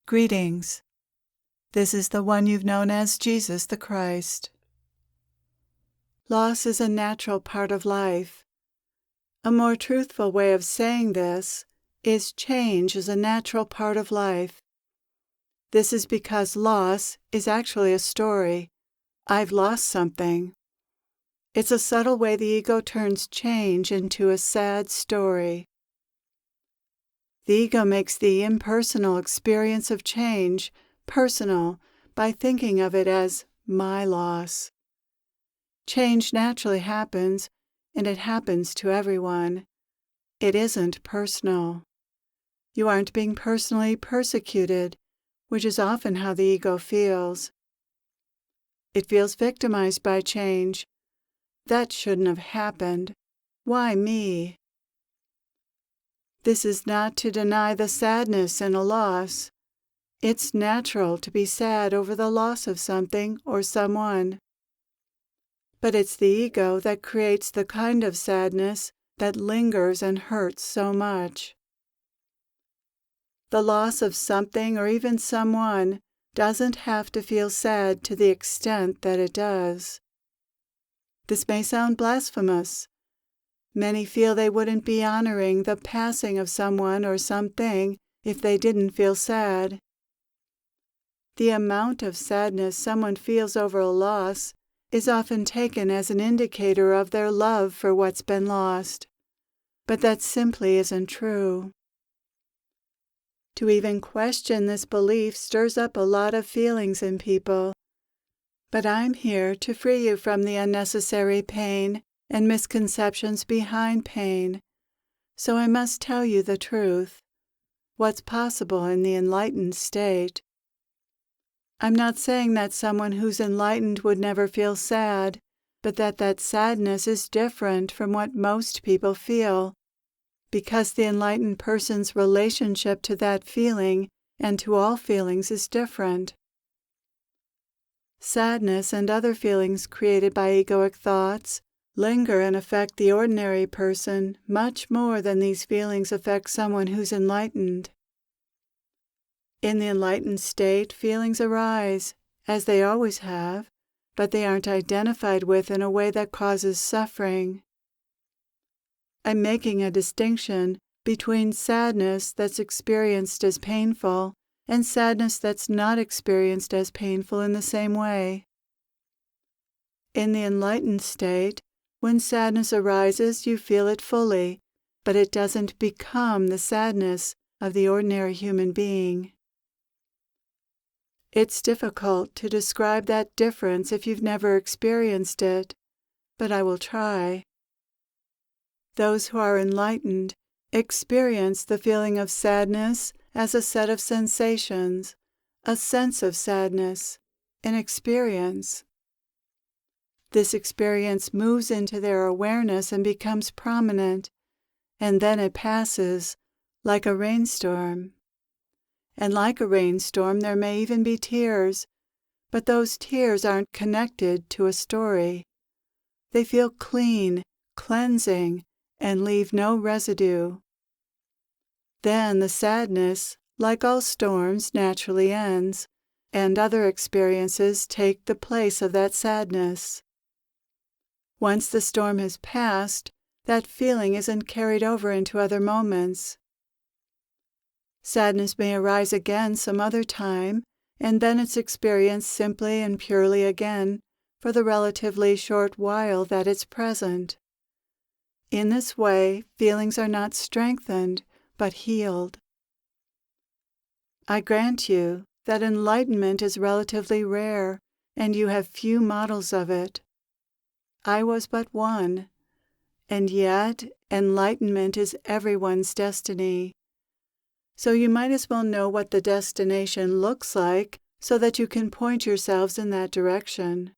Greetings. This is the one you've known as Jesus the Christ. Loss is a natural part of life. A more truthful way of saying this is change is a natural part of life. This is because loss is actually a story. I've lost something. It's a subtle way the ego turns change into a sad story. The ego makes the impersonal experience of change personal by thinking of it as my loss. Change naturally happens, and it happens to everyone. It isn't personal. You aren't being personally persecuted, which is often how the ego feels. It feels victimized by change. That shouldn't have happened. Why me? This is not to deny the sadness in a loss. It's natural to be sad over the loss of something or someone. But it's the ego that creates the kind of sadness that lingers and hurts so much. The loss of something or even someone doesn't have to feel sad to the extent that it does. This may sound blasphemous. Many feel they wouldn't be honoring the passing of someone or something if they didn't feel sad. The amount of sadness someone feels over a loss is often taken as an indicator of their love for what's been lost, but that simply isn't true. To even question this belief stirs up a lot of feelings in people, but I'm here to free you from the unnecessary pain and misconceptions behind pain, so I must tell you the truth, what's possible in the enlightened state. I'm not saying that someone who's enlightened would never feel sad, but that sadness is different from what most people feel, because the enlightened person's relationship to that feeling and to all feelings is different. Sadness and other feelings created by egoic thoughts linger and affect the ordinary person much more than these feelings affect someone who's enlightened. In the enlightened state, feelings arise, as they always have, but they aren't identified with in a way that causes suffering. I'm making a distinction between sadness that's experienced as painful and sadness that's not experienced as painful in the same way. In the enlightened state, when sadness arises, you feel it fully, but it doesn't become the sadness of the ordinary human being. It's difficult to describe that difference if you've never experienced it, but I will try. Those who are enlightened experience the feeling of sadness as a set of sensations, a sense of sadness, an experience. This experience moves into their awareness and becomes prominent, and then it passes, like a rainstorm. And like a rainstorm, there may even be tears, but those tears aren't connected to a story. They feel clean, cleansing, and leave no residue. Then the sadness, like all storms, naturally ends, and other experiences take the place of that sadness. Once the storm has passed, that feeling isn't carried over into other moments. Sadness may arise again some other time, and then it's experienced simply and purely again for the relatively short while that it's present. In this way, feelings are not strengthened, but healed. I grant you that enlightenment is relatively rare, and you have few models of it. I was but one, and yet enlightenment is everyone's destiny. So you might as well know what the destination looks like so that you can point yourselves in that direction.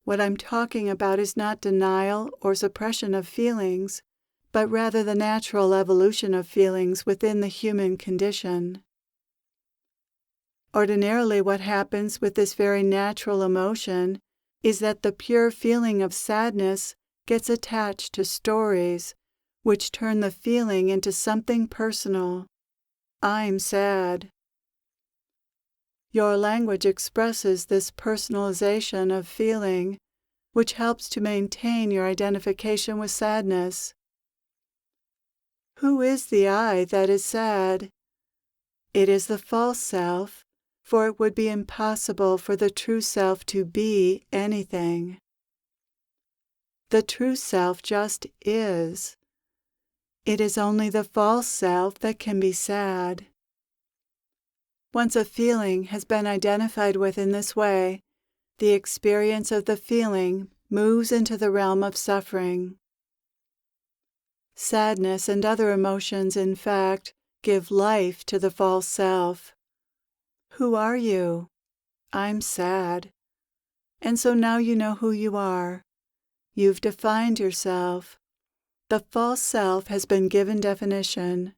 What I'm talking about is not denial or suppression of feelings, but rather the natural evolution of feelings within the human condition. Ordinarily, what happens with this very natural emotion is that the pure feeling of sadness gets attached to stories, which turn the feeling into something personal. I'm sad. Your language expresses this personalization of feeling, which helps to maintain your identification with sadness. Who is the I that is sad? It is the false self, for it would be impossible for the true self to be anything. The true self just is. It is only the false self that can be sad. Once a feeling has been identified with in this way, the experience of the feeling moves into the realm of suffering. Sadness and other emotions, in fact, give life to the false self. Who are you? I'm sad. And so now you know who you are. You've defined yourself. The false self has been given definition.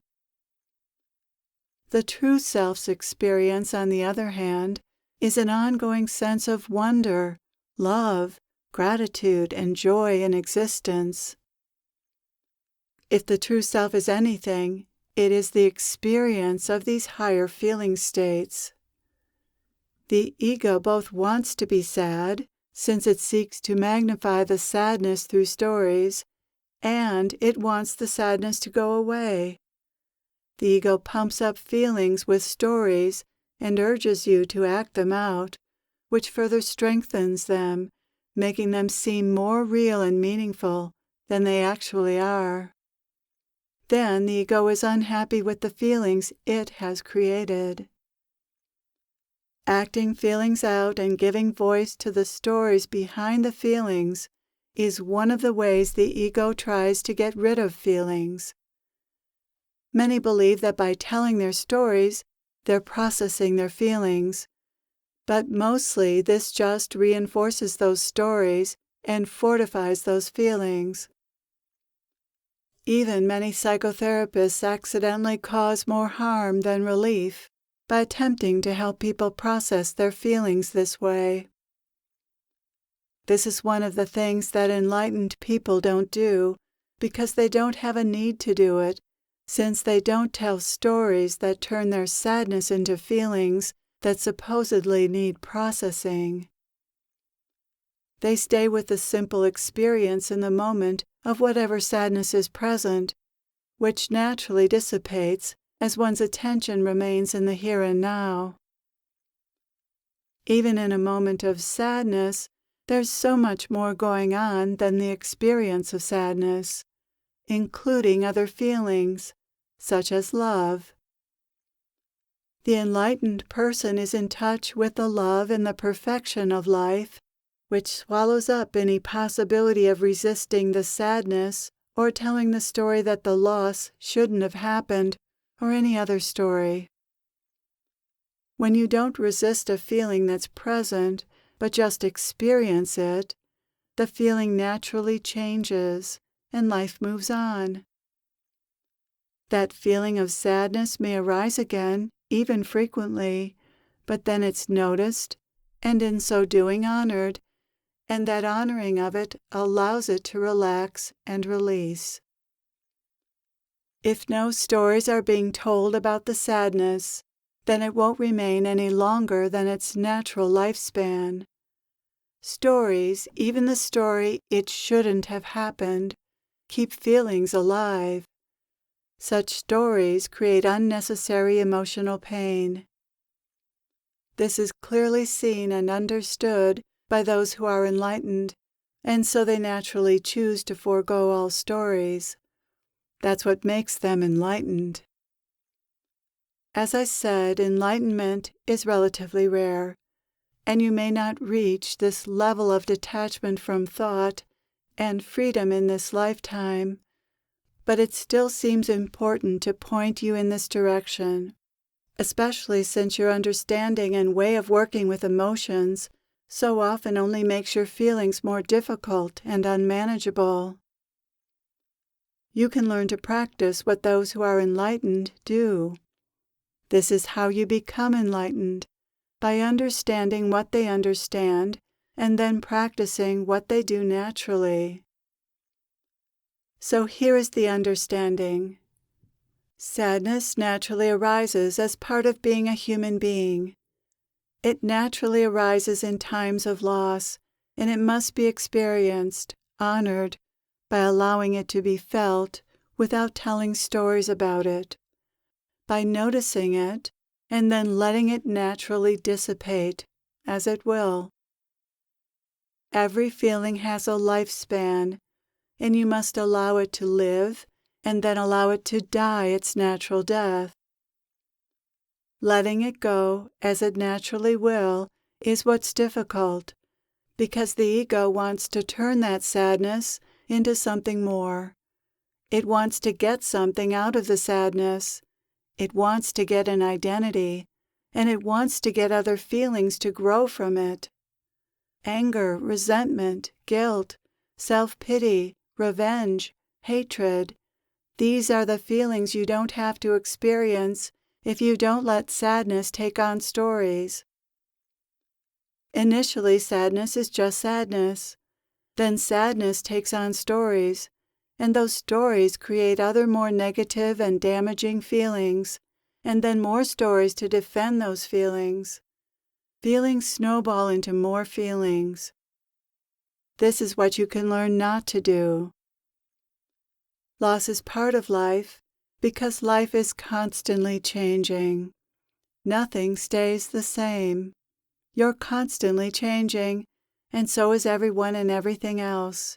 The true self's experience, on the other hand, is an ongoing sense of wonder, love, gratitude, and joy in existence. If the true self is anything, it is the experience of these higher feeling states. The ego both wants to be sad, since it seeks to magnify the sadness through stories, and it wants the sadness to go away. The ego pumps up feelings with stories and urges you to act them out, which further strengthens them, making them seem more real and meaningful than they actually are. Then the ego is unhappy with the feelings it has created. Acting feelings out and giving voice to the stories behind the feelings is one of the ways the ego tries to get rid of feelings. Many believe that by telling their stories, they're processing their feelings, but mostly this just reinforces those stories and fortifies those feelings. Even many psychotherapists accidentally cause more harm than relief by attempting to help people process their feelings this way. This is one of the things that enlightened people don't do, because they don't have a need to do it, since they don't tell stories that turn their sadness into feelings that supposedly need processing. They stay with the simple experience in the moment of whatever sadness is present, which naturally dissipates as one's attention remains in the here and now. Even in a moment of sadness, there's so much more going on than the experience of sadness, including other feelings, such as love. The enlightened person is in touch with the love and the perfection of life, which swallows up any possibility of resisting the sadness or telling the story that the loss shouldn't have happened, or any other story. When you don't resist a feeling that's present, but just experience it, the feeling naturally changes, and life moves on. That feeling of sadness may arise again, even frequently, but then it's noticed, and in so doing honored, and that honoring of it allows it to relax and release. If no stories are being told about the sadness, then it won't remain any longer than its natural lifespan. Stories, even the story "it shouldn't have happened," keep feelings alive. Such stories create unnecessary emotional pain. This is clearly seen and understood by those who are enlightened, and so they naturally choose to forego all stories. That's what makes them enlightened. As I said, enlightenment is relatively rare, and you may not reach this level of detachment from thought and freedom in this lifetime, but it still seems important to point you in this direction, especially since your understanding and way of working with emotions so often only makes your feelings more difficult and unmanageable. You can learn to practice what those who are enlightened do. This is how you become enlightened, by understanding what they understand and then practicing what they do naturally. So here is the understanding. Sadness naturally arises as part of being a human being. It naturally arises in times of loss, and it must be experienced, honored, by allowing it to be felt without telling stories about it, by noticing it and then letting it naturally dissipate, as it will. Every feeling has a lifespan, and you must allow it to live and then allow it to die its natural death. Letting it go, as it naturally will, is what's difficult, because the ego wants to turn that sadness into something more. It wants to get something out of the sadness. It wants to get an identity, and it wants to get other feelings to grow from it. Anger, resentment, guilt, self-pity, revenge, hatred. These are the feelings you don't have to experience if you don't let sadness take on stories. Initially, sadness is just sadness. Then sadness takes on stories, and those stories create other more negative and damaging feelings, and then more stories to defend those feelings. Feelings snowball into more feelings. This is what you can learn not to do. Loss is part of life because life is constantly changing. Nothing stays the same. You're constantly changing, and so is everyone and everything else.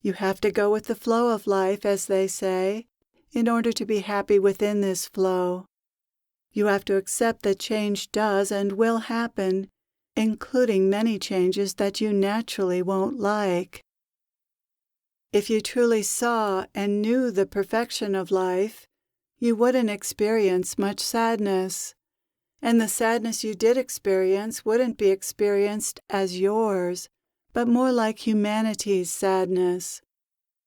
You have to go with the flow of life, as they say, in order to be happy within this flow. You have to accept that change does and will happen, including many changes that you naturally won't like. If you truly saw and knew the perfection of life, you wouldn't experience much sadness. And the sadness you did experience wouldn't be experienced as yours, but more like humanity's sadness,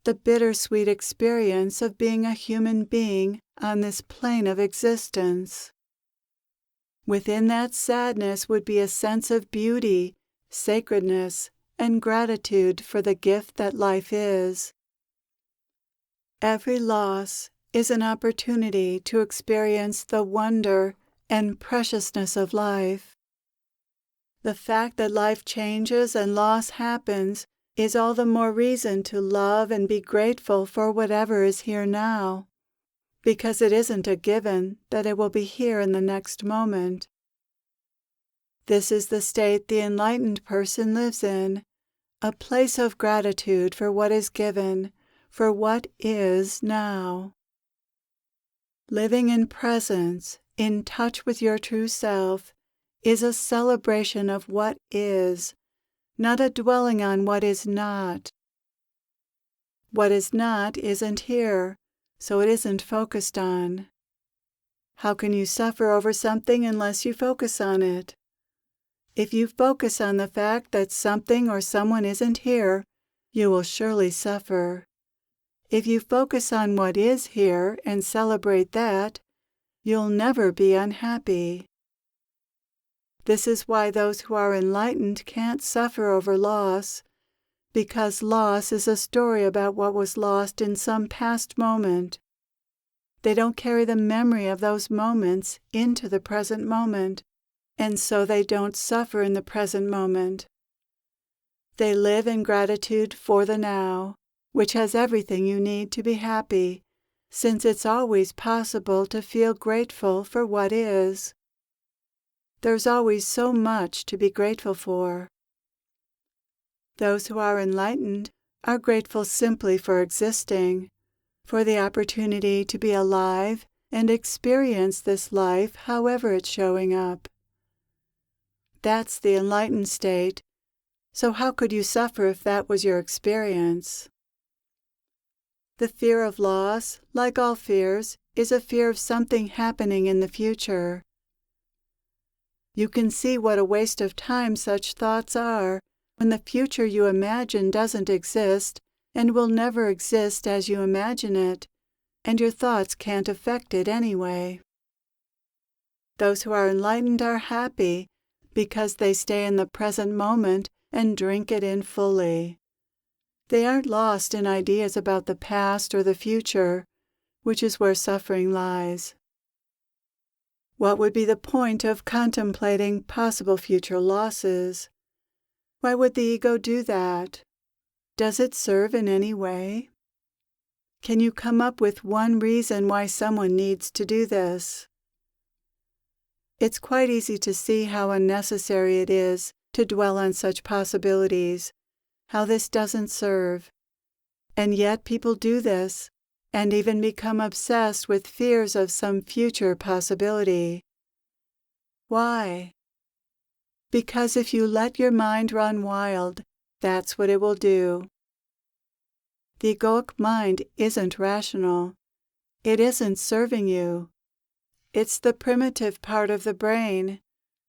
the bittersweet experience of being a human being on this plane of existence. Within that sadness would be a sense of beauty, sacredness, and gratitude for the gift that life is. Every loss is an opportunity to experience the wonder and preciousness of life. The fact that life changes and loss happens is all the more reason to love and be grateful for whatever is here now, because it isn't a given that it will be here in the next moment. This is the state the enlightened person lives in, a place of gratitude for what is given, for what is now. Living in presence, in touch with your true self, is a celebration of what is, not a dwelling on what is not. What is not isn't here, so it isn't focused on. How can you suffer over something unless you focus on it? If you focus on the fact that something or someone isn't here, you will surely suffer. If you focus on what is here and celebrate that, you'll never be unhappy. This is why those who are enlightened can't suffer over loss, because loss is a story about what was lost in some past moment. They don't carry the memory of those moments into the present moment, and so they don't suffer in the present moment. They live in gratitude for the now, which has everything you need to be happy, since it's always possible to feel grateful for what is. There's always so much to be grateful for. Those who are enlightened are grateful simply for existing, for the opportunity to be alive and experience this life however it's showing up. That's the enlightened state, so how could you suffer if that was your experience? The fear of loss, like all fears, is a fear of something happening in the future. You can see what a waste of time such thoughts are when the future you imagine doesn't exist and will never exist as you imagine it, and your thoughts can't affect it anyway. Those who are enlightened are happy because they stay in the present moment and drink it in fully. They aren't lost in ideas about the past or the future, which is where suffering lies. What would be the point of contemplating possible future losses? Why would the ego do that? Does it serve in any way? Can you come up with one reason why someone needs to do this? It's quite easy to see how unnecessary it is to dwell on such possibilities, how this doesn't serve. And yet people do this, and even become obsessed with fears of some future possibility. Why? Because if you let your mind run wild, that's what it will do. The egoic mind isn't rational. It isn't serving you. It's the primitive part of the brain,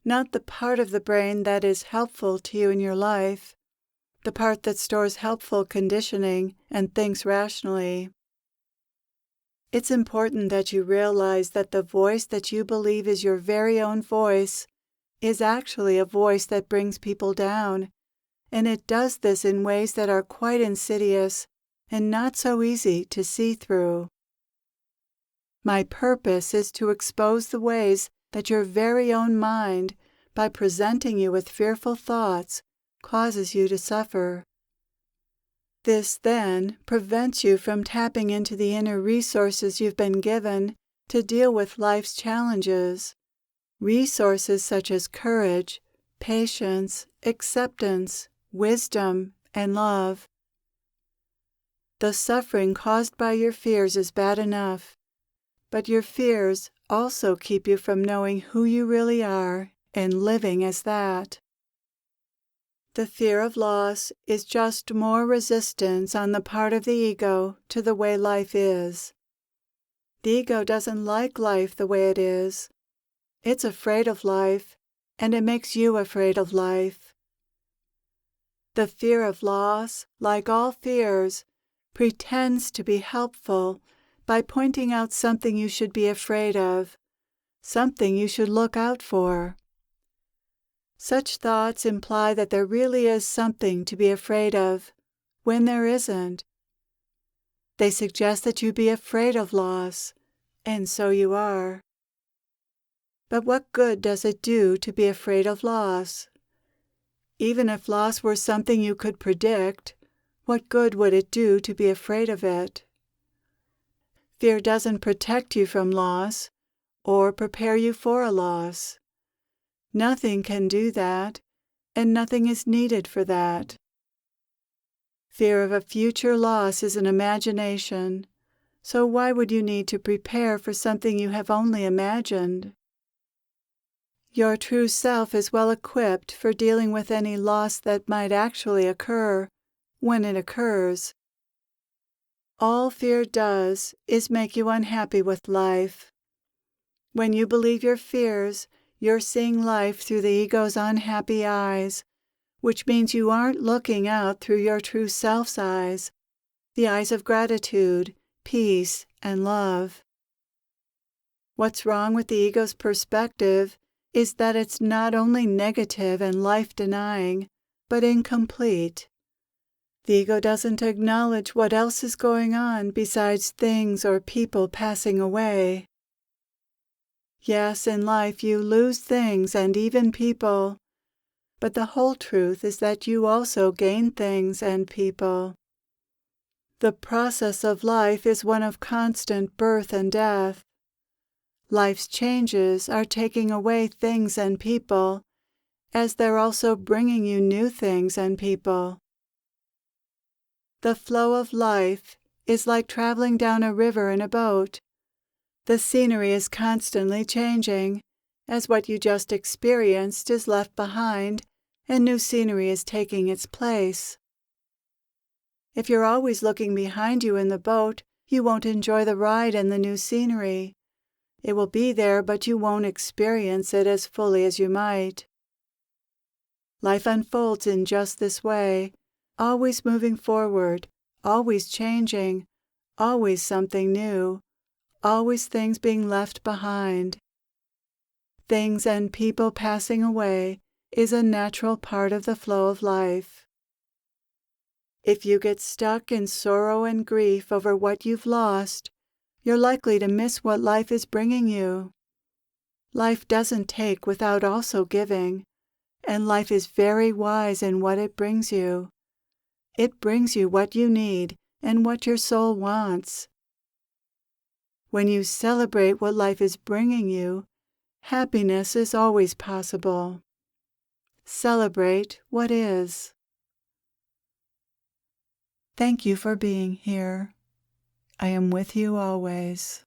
not the part of the brain that is helpful to you in your life, the part that stores helpful conditioning and thinks rationally. It's important that you realize that the voice that you believe is your very own voice is actually a voice that brings people down, and it does this in ways that are quite insidious and not so easy to see through. My purpose is to expose the ways that your very own mind, by presenting you with fearful thoughts, causes you to suffer. This, then, prevents you from tapping into the inner resources you've been given to deal with life's challenges, resources such as courage, patience, acceptance, wisdom, and love. The suffering caused by your fears is bad enough, but your fears also keep you from knowing who you really are and living as that. The fear of loss is just more resistance on the part of the ego to the way life is. The ego doesn't like life the way it is. It's afraid of life, and it makes you afraid of life. The fear of loss, like all fears, pretends to be helpful by pointing out something you should be afraid of, something you should look out for. Such thoughts imply that there really is something to be afraid of, when there isn't. They suggest that you be afraid of loss, and so you are. But what good does it do to be afraid of loss? Even if loss were something you could predict, what good would it do to be afraid of it? Fear doesn't protect you from loss, or prepare you for a loss. Nothing can do that, and nothing is needed for that. Fear of a future loss is an imagination, so why would you need to prepare for something you have only imagined? Your true self is well equipped for dealing with any loss that might actually occur when it occurs. All fear does is make you unhappy with life. When you believe your fears, you're seeing life through the ego's unhappy eyes, which means you aren't looking out through your true self's eyes, the eyes of gratitude, peace, and love. What's wrong with the ego's perspective is that it's not only negative and life-denying, but incomplete. The ego doesn't acknowledge what else is going on besides things or people passing away. Yes, in life you lose things and even people, but the whole truth is that you also gain things and people. The process of life is one of constant birth and death. Life's changes are taking away things and people, as they're also bringing you new things and people. The flow of life is like traveling down a river in a boat. The scenery is constantly changing, as what you just experienced is left behind and new scenery is taking its place. If you're always looking behind you in the boat, you won't enjoy the ride and the new scenery. It will be there, but you won't experience it as fully as you might. Life unfolds in just this way, always moving forward, always changing, always something new, always things being left behind. Things and people passing away is a natural part of the flow of life. If you get stuck in sorrow and grief over what you've lost, you're likely to miss what life is bringing you. Life doesn't take without also giving, and life is very wise in what it brings you. It brings you what you need and what your soul wants. When you celebrate what life is bringing you, happiness is always possible. Celebrate what is. Thank you for being here. I am with you always.